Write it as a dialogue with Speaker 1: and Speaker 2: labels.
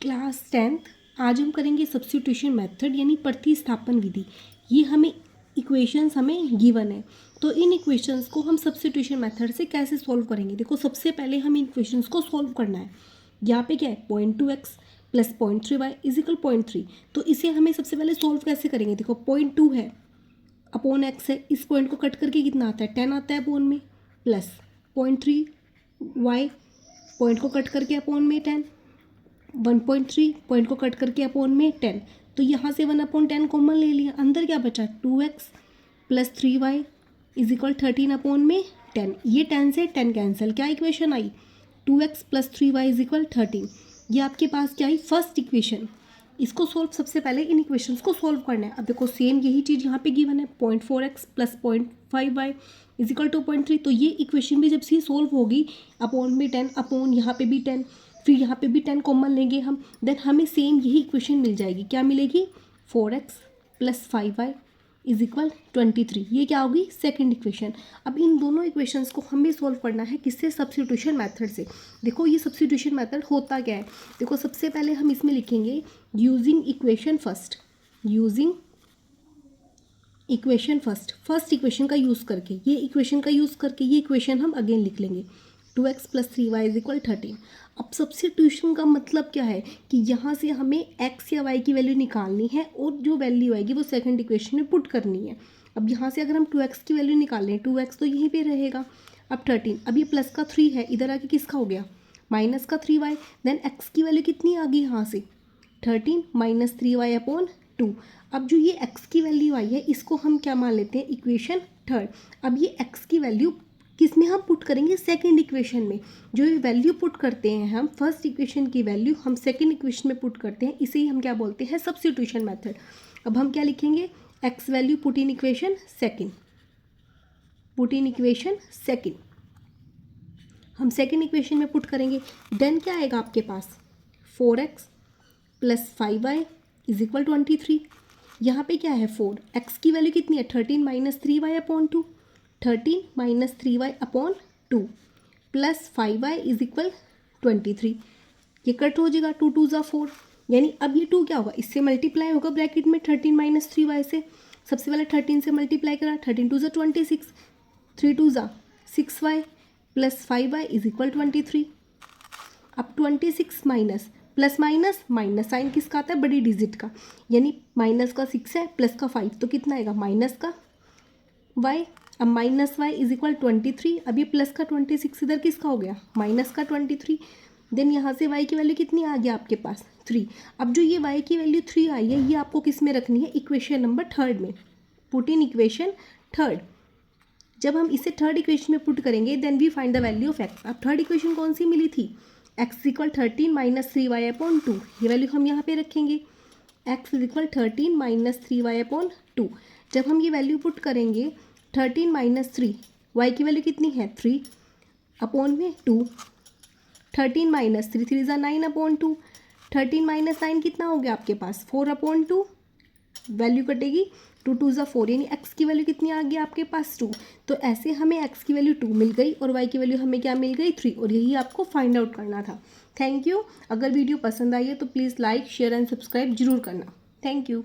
Speaker 1: Class 10th आज हम करेंगे सब्स्टिट्यूशन मेथड यानी प्रतिस्थापन विधि। ये हमें इक्वेशंस हमें गिवन है, तो इन इक्वेशंस को हम सब्स्टिट्यूशन मेथड से कैसे सॉल्व करेंगे। देखो सबसे पहले हम इन इक्वेशंस को सॉल्व करना है। यहाँ पे क्या है 0.2x प्लस 0.3y इजिकल 0.3, तो इसे हमें सबसे पहले सॉल्व कैसे करेंगे। देखो 0.2 है अपॉन x है, इस पॉइंट को कट करके कितना आता है 10 आता है अपॉन में, प्लस 0.3y पॉइंट को कट करके अपॉन में 10, 1.3 पॉइंट को कट करके अपॉन में 10, तो यहाँ से 1/10 कॉमन ले लिया, अंदर क्या बचा 2x plus 3y is equal 13 upon में 10। ये 10 से 10 कैंसिल, क्या equation I 2x plus 3y is equal 13। ये आपके पास क्या आई फर्स्ट इक्वेशन। इसको सॉल्व सबसे पहले इन इक्वेशंस को सॉल्व करना है। अब देखो सेम यही चीज़ यहाँ पे गिवन है 0.4x plus 0.5y is equal 2.3, तो ये इक्वेशन भी जब से सॉल्व होगी अपॉन में 10 अपॉन यहाँ पे भी 10, फिर यहाँ पे भी 10 कॉमन लेंगे हम, देन हमें सेम यही इक्वेशन मिल जाएगी। क्या मिलेगी 4x plus 5y is equal 23। ये क्या होगी सेकंड इक्वेशन। अब इन दोनों इक्वेशंस को हमें सॉल्व करना है किससे, सब्स्टिट्यूशन मेथड से। देखो ये सब्स्टिट्यूशन मेथड होता क्या है, देखो सबसे पहले हम इसमें लिखेंगे using equation first, using equation first equation का यूज़ करके, ये इक्वेशन का यूज़ करके ये इक्वेशन हम अगेन लिख लेंगे 2x plus 3y is equal 13। अब सब्स्टिट्यूशन का मतलब क्या है कि यहाँ से हमें x या y की वैल्यू निकालनी है और जो वैल्यू आएगी वो सेकंड इक्वेशन में पुट करनी है। अब यहाँ से अगर हम 2x की वैल्यू निकाल लें 2x तो यहीं पे रहेगा। अब 13, अब ये प्लस का 3 है, इधर आके किसका हो गया माइनस का 3y, देन x की वैल्यू कितनी आ गई यहाँ से 13 माइनस 3y अपॉन 2। अब जो ये x की वैल्यू आई है इसको हम क्या मान लेते हैं इक्वेशन थर्ड। अब ये x की वैल्यू किस में हम पुट करेंगे सेकंड इक्वेशन में। जो ये वैल्यू पुट करते हैं हम फर्स्ट इक्वेशन की वैल्यू हम सेकंड इक्वेशन में पुट करते हैं, इसे ही हम क्या बोलते हैं सब्स्टिट्यूशन मेथड। अब हम क्या लिखेंगे x value put in equation second, put in equation second हम सेकंड इक्वेशन में पुट करेंगे। देन क्या आएगा आपके पास 4x plus 5y is equal 23। यहाँ पे क्या है 4, x की वैल्यू कितनी है 13 minus 3y upon 2, 13 minus 3y upon 2 plus 5y is equal 23। ये कट हो जाएगा 2 2 ज़ा 4, यानी अब ये 2 क्या होगा इससे मल्टीप्लाई होगा ब्रैकेट में 13 माइनस 3y से। सबसे पहले 13 से मल्टीप्लाई करा 13 2 ज़ा 26, 3 2 ज़ा 6y plus 5y is equal 23। अब 26 minus plus minus minus sign किसका आता है बड़ी डिजिट का, यानी माइनस का 6 है प्लस का 5 तो कितना आएगा माइनस का y। अब माइनस वाई इज इक्वल 23, अब ये प्लस का 26 इधर किसका हो गया माइनस का 23। देन यहाँ से y की वैल्यू कितनी आ गया आपके पास 3। अब जो ये y की वैल्यू 3 आई है ये आपको किस में रखनी है इक्वेशन नंबर थर्ड में, पुट इन इक्वेशन थर्ड। जब हम इसे थर्ड इक्वेशन में पुट करेंगे then we find the value of x। अब थर्ड इक्वेशन कौन सी मिली थी x equal 13 minus 3y upon 2, ये वैल्यू हम यहाँ पे रखेंगे x is equal 13 minus 3y upon 2। जब हम ये वैल्यू पुट करेंगे 13 माइनस 3, y की वैल्यू कितनी है 3 अपॉन में 2, 13 माइनस 3 3 ज़ा 9 अपॉन 2, 13 माइनस 9 कितना हो गया आपके पास 4 अपॉन 2, वैल्यू कटेगी 2 2 ज़ा 4, यानी x की वैल्यू कितनी आ गई आपके पास 2। तो ऐसे हमें x की वैल्यू 2 मिल गई और y की वैल्यू हमें क्या मिल गई 3, और यही आपको फाइंड आउट करना था। Thank you. अगर वीडियो पसंद आई है तो please like share and subscribe जरूर करना। Thank you.